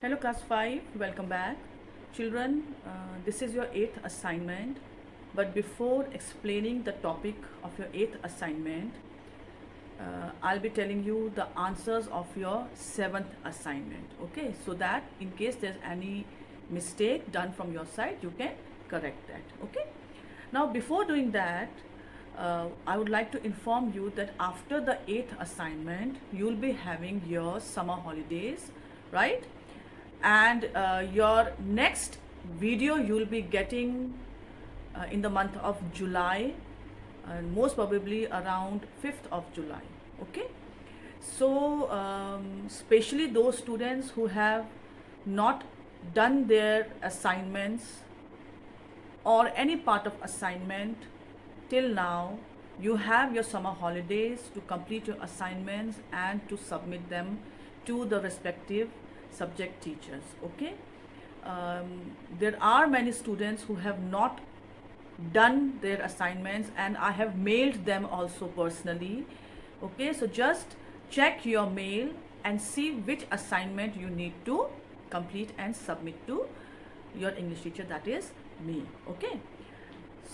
Hello class 5, welcome back. Children, this is your 8th assignment. But before explaining the topic of your 8th assignment, I'll be telling you the answers of your 7th assignment. Okay, so that in case there's any mistake done from your side, you can correct that. Okay, now before doing that, I would like to inform you that after the 8th assignment, you'll be having your summer holidays, right? And your next video you'll be getting in the month of July, and most probably around 5th of July. Okay, so especially those students who have not done their assignments or any part of assignment till now, you have your summer holidays to complete your assignments and to submit them to the respective subject teachers. Okay, there are many students who have not done their assignments and I have mailed them also personally. Okay, so just check your mail and see which assignment you need to complete and submit to your English teacher, that is me. Okay,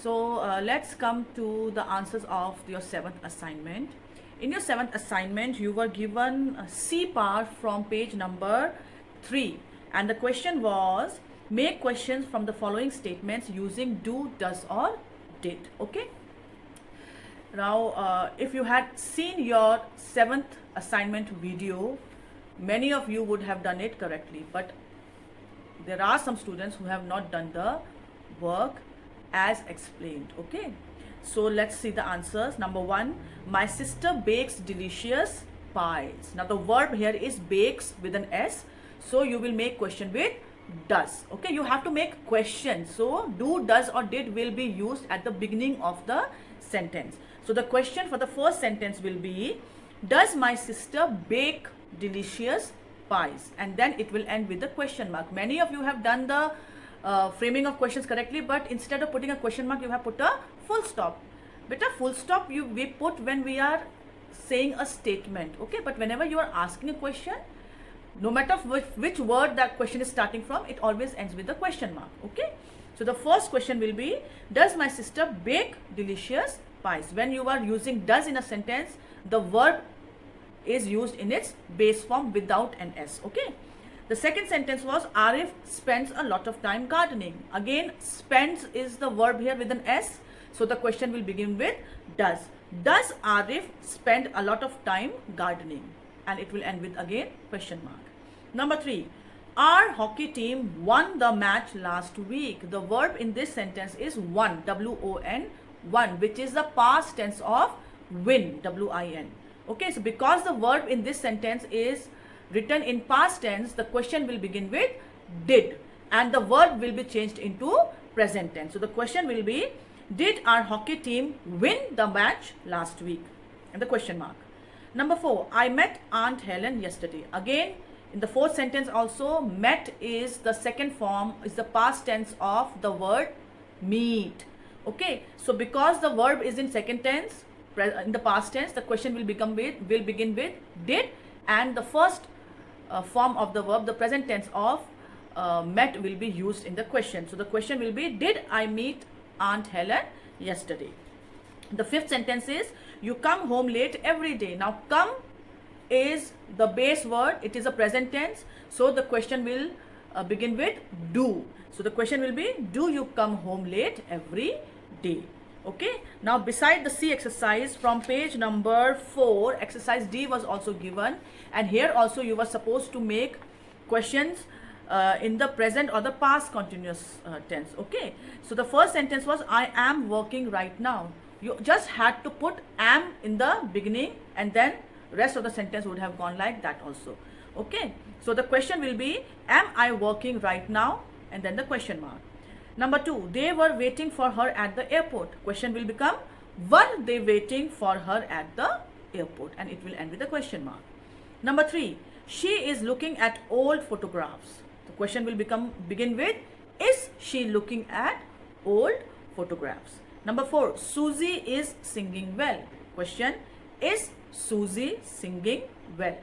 so let's come to the answers of your 7th assignment. In your 7th assignment, you were given a C part from page number 3, and the question was, make questions from the following statements using do, does or did. Okay, now if you had seen your 7th assignment video, many of you would have done it correctly, but there are some students who have not done the work as explained. Okay, so let's see the answers. Number 1, my sister bakes delicious pies. Now the verb here is bakes with an S, so you will make question with does. Okay, you have to make question, so do, does or did will be used at the beginning of the sentence. So the question for the first sentence will be, does my sister bake delicious pies? And then it will end with the question mark. Many of you have done the framing of questions correctly, but instead of putting a question mark, you have put a full stop. Beta, full stop we put when we are saying a statement. Okay, but whenever you are asking a question, no matter which word that question is starting from, it always ends with the question mark. Okay, so the first question will be, does my sister bake delicious pies? When you are using does in a sentence, the verb is used in its base form without an S. Okay, the second sentence was, Arif spends a lot of time gardening. Again, spends is the verb here with an S, so the question will begin with does. Does Arif spend a lot of time gardening? And it will end with again question mark. Number 3, our hockey team won the match last week. The verb in this sentence is won, W-O-N, won, which is the past tense of win, W-I-N. Okay, so because the verb in this sentence is written in past tense, the question will begin with did and the verb will be changed into present tense. So the question will be, did our hockey team win the match last week? And the question mark. Number 4, I met Aunt Helen yesterday. Again, in the fourth sentence also, met is the second form, is the past tense of the word meet. Okay, so because the verb is in second tense, in the past tense, the question will begin with did, and the first form of the verb, the present tense of met, will be used in the question. So the question will be, did I meet Aunt Helen yesterday? The fifth sentence is, you come home late every day. Now come is the base word, it is a present tense, so the question will begin with do. So the question will be, do you come home late every day? Okay, now beside the C exercise from page number 4, exercise D was also given, and here also you were supposed to make questions in the present or the past continuous tense. Okay, so the first sentence was, I am working right now. You just had to put am in the beginning and then rest of the sentence would have gone like that also. Okay, so the question will be, am I working right now? And then the question mark. Number 2, they were waiting for her at the airport. Question will become, were they waiting for her at the airport? And it will end with a question mark. Number 3, she is looking at old photographs. The question will begin with, is she looking at old photographs? Number 4, Susie is singing well. Question, is Susie singing well?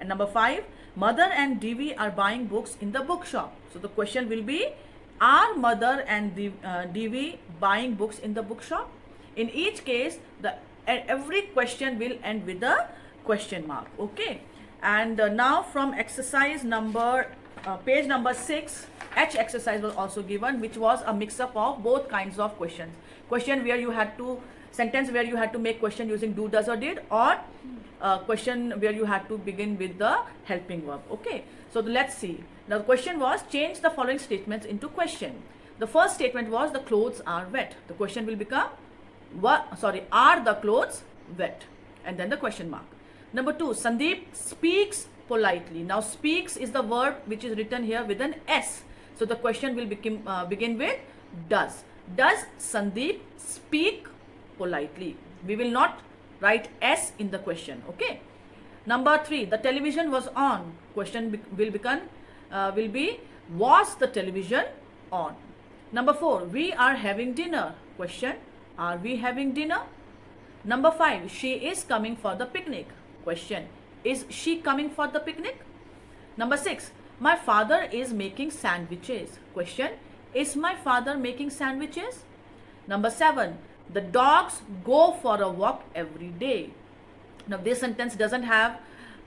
And number 5, Mother and Divi are buying books in the bookshop. So the question will be, are mother and Divi buying books in the bookshop? In each case, every question will end with a question mark. Okay. And now from exercise number, page number 6, H exercise was also given, which was a mix-up of both kinds of questions. Question where you had to, sentence where you had to make question using do, does or did, or question where you had to begin with the helping verb. Okay. So let's see. Now the question was, change the following statements into question. The first statement was, the clothes are wet. The question will become, are the clothes wet? And then the question mark. Number 2, Sandeep speaks politely. Now speaks is the verb which is written here with an S. So the question will begin with does. Does Sandeep speak politely? We will not write S in the question. Okay. Number 3, the television was on. Question will be, was the television on? Number 4, we are having dinner. Question, are we having dinner? Number 5, she is coming for the picnic. Question, is she coming for the picnic? Number 6, my father is making sandwiches. Question, is my father making sandwiches? Number 7, the dogs go for a walk every day. Now this sentence doesn't have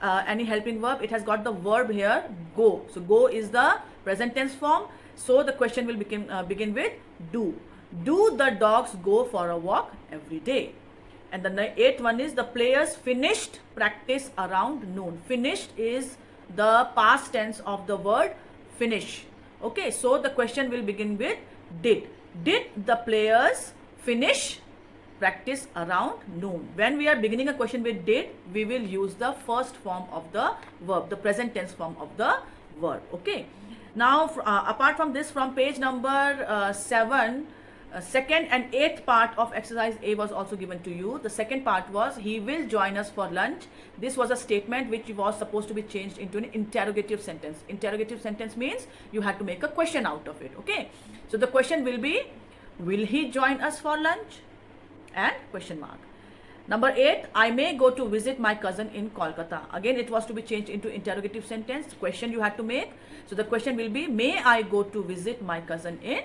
any helping verb. It has got the verb here, go. So go is the present tense form. So the question will begin with do. Do the dogs go for a walk every day? And the 8th one is, the players finished practice around noon. Finished is the past tense of the word finish. Okay, so the question will begin with did. Did the players finish practice around noon? When we are beginning a question with did, we will use the first form of the verb, the present tense form of the verb. Okay. Now, apart from this, from page number 7, second and 8th part of exercise A was also given to you. The second part was, he will join us for lunch. This was a statement which was supposed to be changed into an interrogative sentence. Interrogative sentence means you had to make a question out of it. Okay. So the question will be, will he join us for lunch? And question mark. Number 8, I may go to visit my cousin in Kolkata. Again, it was to be changed into interrogative sentence. Question you had to make. So the question will be, may I go to visit my cousin in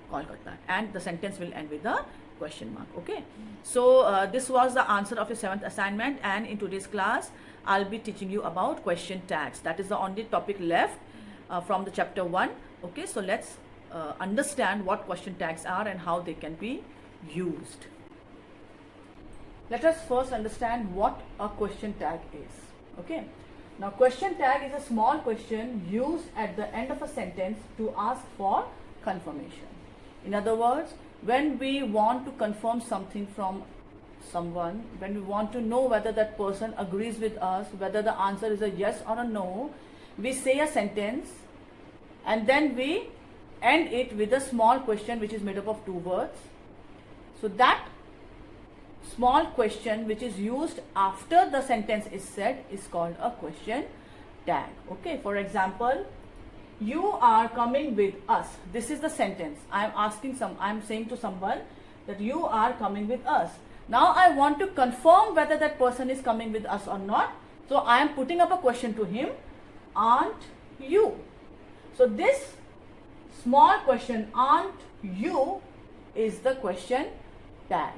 Kolkata? And the sentence will end with a question mark. Okay. So this was the answer of your 7th assignment, and in today's class I'll be teaching you about question tags. That is the only topic left from the chapter 1. Okay. So let's understand what question tags are and how they can be used. Let us first understand what a question tag is. Okay. Now question tag is a small question used at the end of a sentence to ask for confirmation. In other words, when we want to confirm something from someone, when we want to know whether that person agrees with us, whether the answer is a yes or a no, we say a sentence and then we end it with a small question which is made up of 2 words. So that small question which is used after the sentence is said is called a question tag. Okay, for example, you are coming with us. This is the sentence. I am saying to someone that you are coming with us. Now I want to confirm whether that person is coming with us or not. So I am putting up a question to him, aren't you? So this small question, aren't you, is the question tag.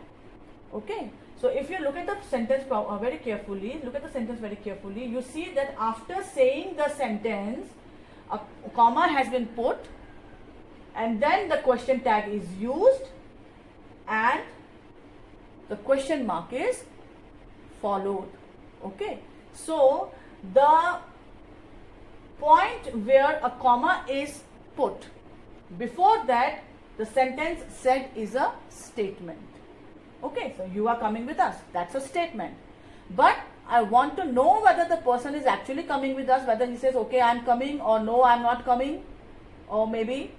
Okay. So if you look at the sentence very carefully, you see that after saying the sentence, a comma has been put and then the question tag is used and the question mark is followed. Okay. So the point where a comma is put, before that the sentence said is a statement. Okay, so you are coming with us, that's a statement. But I want to know whether the person is actually coming with us, whether he says, okay, I am coming, or no, I am not coming, or maybe.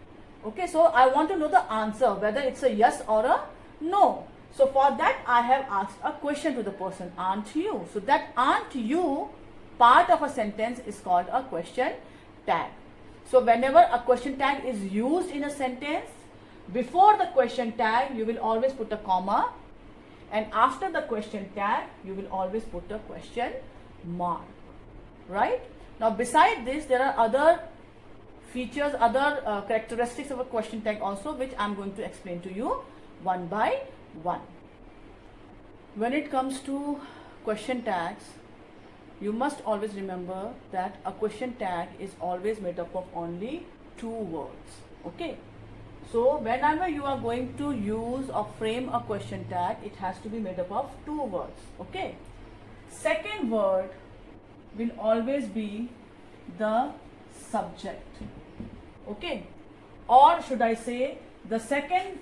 Okay, so I want to know the answer, whether it's a yes or a no. So for that, I have asked a question to the person, aren't you? So that aren't you part of a sentence is called a question tag. So whenever a question tag is used in a sentence, before the question tag, you will always put a comma. And after the question tag, you will always put a question mark, right? Now beside this, there are other features, other characteristics of a question tag also, which I'm going to explain to you one by one. When it comes to question tags, you must always remember that a question tag is always made up of only 2 words. Okay, so whenever you are going to use or frame a question tag, it has to be made up of 2 words. Okay, second word will always be the subject. Okay, or should I say, the second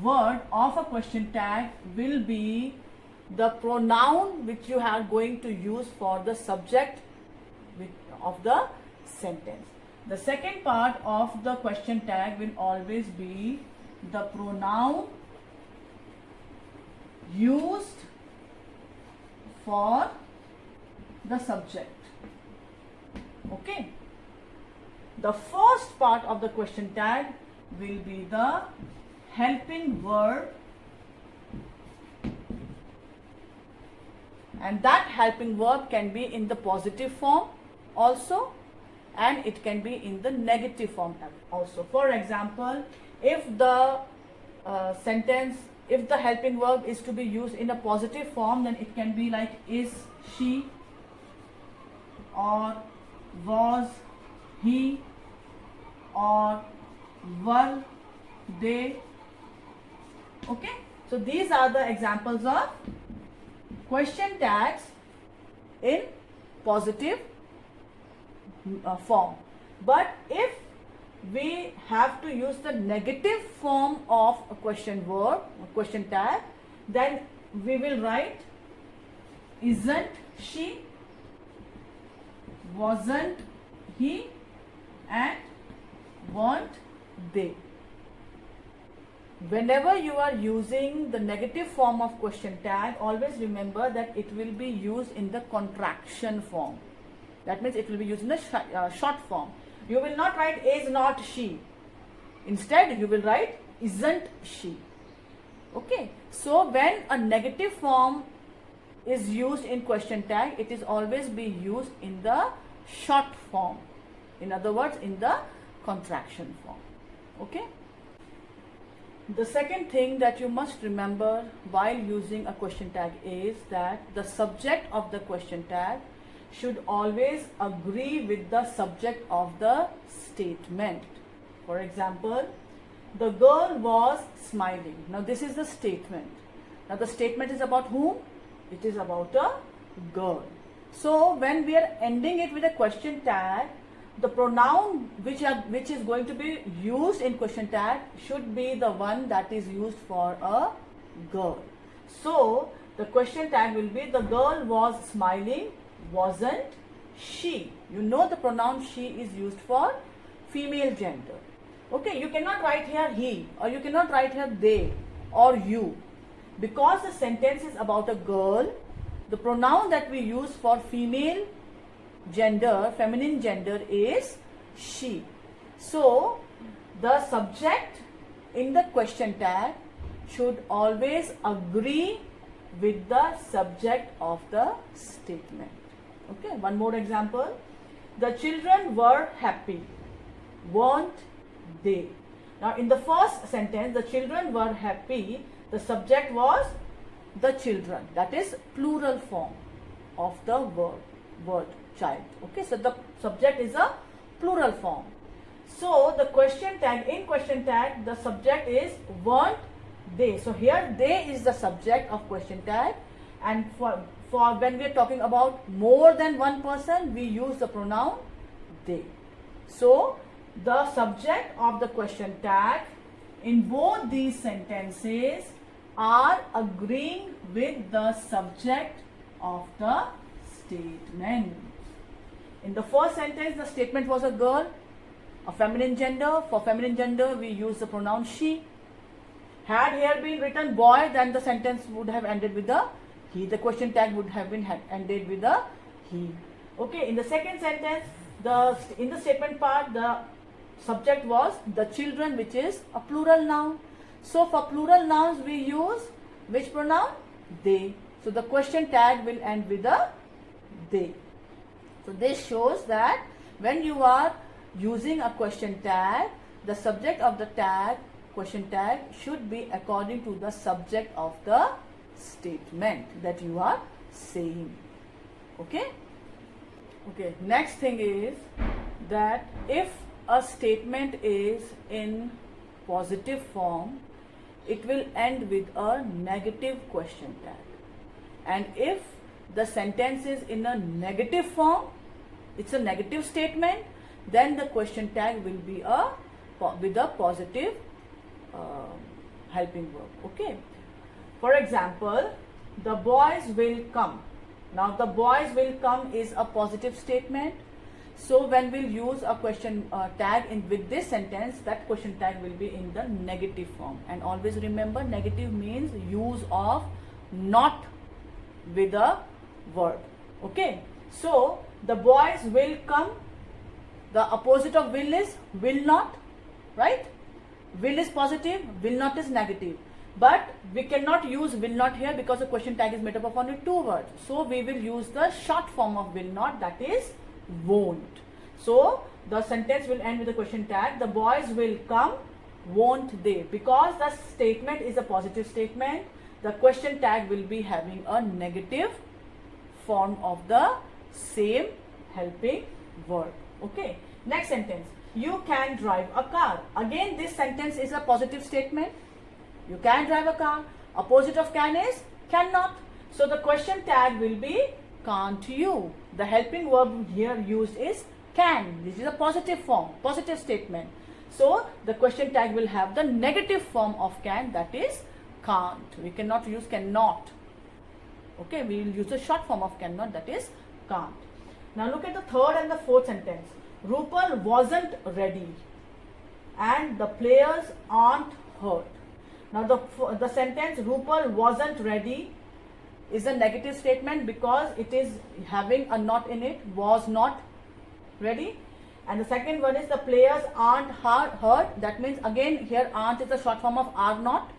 word of a question tag will be the pronoun which you are going to use for the subject of the sentence. The second part of the question tag will always be the pronoun used for the subject. Okay. The first part of the question tag will be the helping verb, and that helping verb can be in the positive form also, and it can be in the negative form also. For example, if the if the helping verb is to be used in a positive form, then it can be like is she, or was he, or were they. Okay, so these are the examples of question tags in positive form. But if we have to use the negative form of a question verb, a question tag, then we will write isn't she, wasn't he, and weren't they. Whenever you are using the negative form of question tag, always remember that it will be used in the contraction form. That means it will be used in the short form. You will not write is not she. Instead, you will write isn't she. Okay. So when a negative form is used in question tag, it is always be used in the short form. In other words, in the contraction form. Okay. The second thing that you must remember while using a question tag is that the subject of the question tag should always agree with the subject of the statement. For example, the girl was smiling. Now this is the statement. Now the statement is about whom? It is about a girl. So when we are ending it with a question tag, the pronoun which is going to be used in question tag should be the one that is used for a girl. So the question tag will be the girl was smiling, wasn't she. You know the pronoun she is used for female gender. Okay, you cannot write here he, or you cannot write here they or you. Because the sentence is about a girl, the pronoun that we use for female gender, feminine gender, is she. So the subject in the question tag should always agree with the subject of the statement. Okay, one more example. The children were happy, weren't they? Now in the first sentence, the children were happy, the subject was the children. That is plural form of the word child. Okay, so the subject is a plural form. So the question tag, in question tag, the subject is weren't they. So here they is the subject of question tag, and for when we are talking about more than one person, we use the pronoun they. So the subject of the question tag in both these sentences are agreeing with the subject of the statement. In the first sentence, the statement was a girl, a feminine gender. For feminine gender, we use the pronoun she. Had here been written boy, then the sentence would have ended with a he. The question tag would have been ended with a he. Okay, in the second sentence, in the statement part, the subject was the children, which is a plural noun. So for plural nouns, we use which pronoun? They. So the question tag will end with a they. So this shows that when you are using a question tag, the subject of the tag, question tag, should be according to the subject of the statement that you are saying. Okay? Okay, next thing is that if a statement is in positive form, it will end with a negative question tag. And if the sentence is in a negative form, it's a negative statement, then the question tag will be with a positive helping verb. Okay. For example, the boys will come. Now the boys will come is a positive statement. So when we'll use a question tag with this sentence, that question tag will be in the negative form. And always remember, negative means use of not with a verb. Okay. So the boys will come. The opposite of will is will not, right? Will is positive, will not is negative. But we cannot use will not here because the question tag is made up of only two words. So we will use the short form of will not, that is won't. So the sentence will end with the question tag. The boys will come, won't they? Because the statement is a positive statement, the question tag will be having a negative form of the same helping verb. Okay. Next sentence. You can drive a car. Again, this sentence is a positive statement. You can drive a car. Opposite of can is cannot. So the question tag will be can't you. The helping verb here used is can. This is a positive form, positive statement. So the question tag will have the negative form of can, that is can't. We cannot use cannot. Okay, we will use the short form of cannot, that is can't. Now look at the third and the fourth sentence. Rupal wasn't ready and the players aren't hurt. Now the sentence Rupal wasn't ready is a negative statement because it is having a not in it, was not ready. And the second one is the players aren't hurt. That means again here aren't is a short form of are not.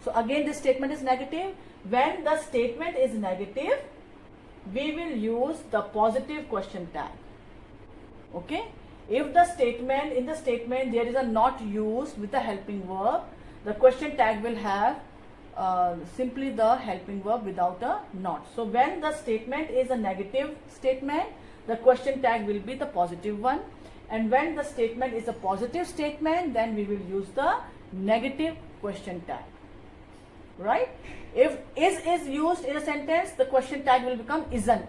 So again this statement is negative. When the statement is negative, we will use the positive question tag. Okay. If the statement, in the statement there is a not used with the helping verb, the question tag will have simply the helping verb without a not. So when the statement is a negative statement, the question tag will be the positive one. And when the statement is a positive statement, then we will use the negative question tag. Right? If is used in a sentence, the question tag will become isn't,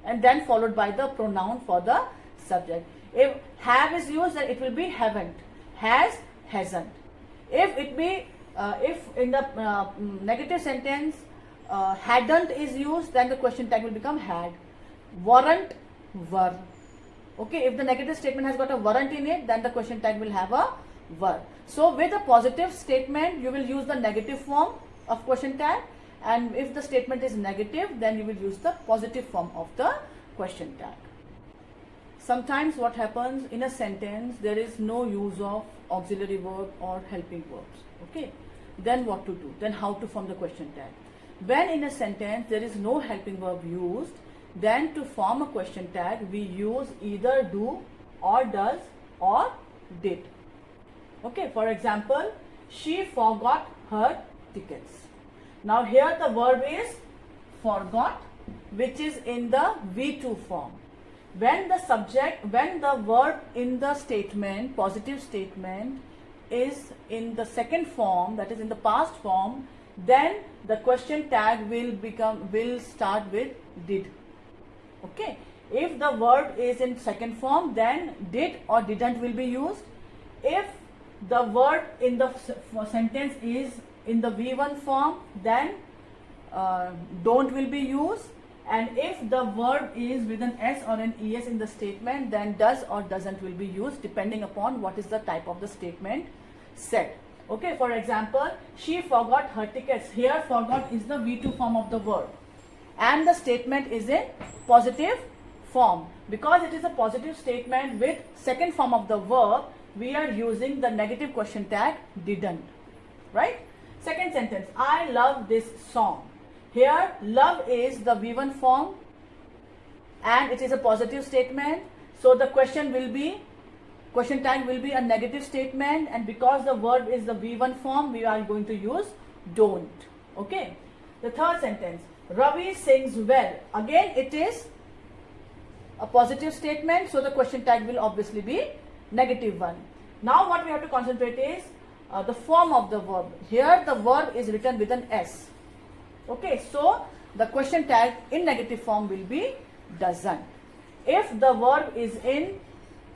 and then followed by the pronoun for the subject. If have is used, then it will be haven't, has, hasn't. If it be if in the negative sentence hadn't is used, then the question tag will become had. Weren't, were. Okay, if the negative statement has got a weren't in it, then the question tag will have a were. So with a positive statement, you will use the negative form of question tag, and if the statement is negative, then you will use the positive form of the question tag. Sometimes what happens in a sentence, there is no use of auxiliary verb or helping verbs. Okay, then what to do? Then how to form the question tag? When in a sentence there is no helping verb used, then to form a question tag, we use either do or does or did. Okay, for example, she forgot her tickets. Now here the verb is forgot, which is in the V2 form. When the subject, when the verb in the statement, positive statement, is in the second form, that is in the past form, then the question tag will start with did. Okay. If the verb is in second form, then did or didn't will be used. If the verb in the sentence is in the V1 form, then don't will be used. And if the verb is with an S or an ES in the statement, then does or doesn't will be used depending upon what is the type of the statement said. Okay, for example, she forgot her tickets. Here forgot is the V2 form of the verb and the statement is in positive form. Because it is a positive statement with second form of the verb, we are using the negative question tag didn't. Right? Second sentence, I love this song. Here love is the V1 form and it is a positive statement, so the question tag will be a negative statement, and because the verb is the V1 form, we are going to use don't. Okay. The third sentence, Ravi sings well. Again, it is a positive statement, so the question tag will obviously be negative one. Now what we have to concentrate is the form of the verb. Here the verb is written with an S. Okay, so the question tag in negative form will be doesn't. If the verb is in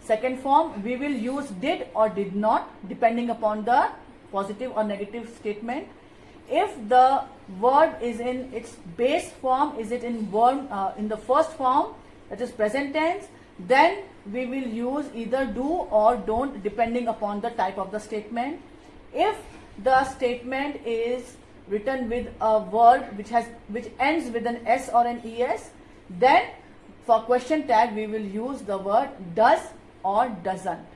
second form, we will use did or did not depending upon the positive or negative statement. If the verb is in its base form, is it in the first form, that is present tense, then we will use either do or don't depending upon the type of the statement. If the statement is written with a verb which ends with an S or an ES, then for question tag we will use the word does or doesn't.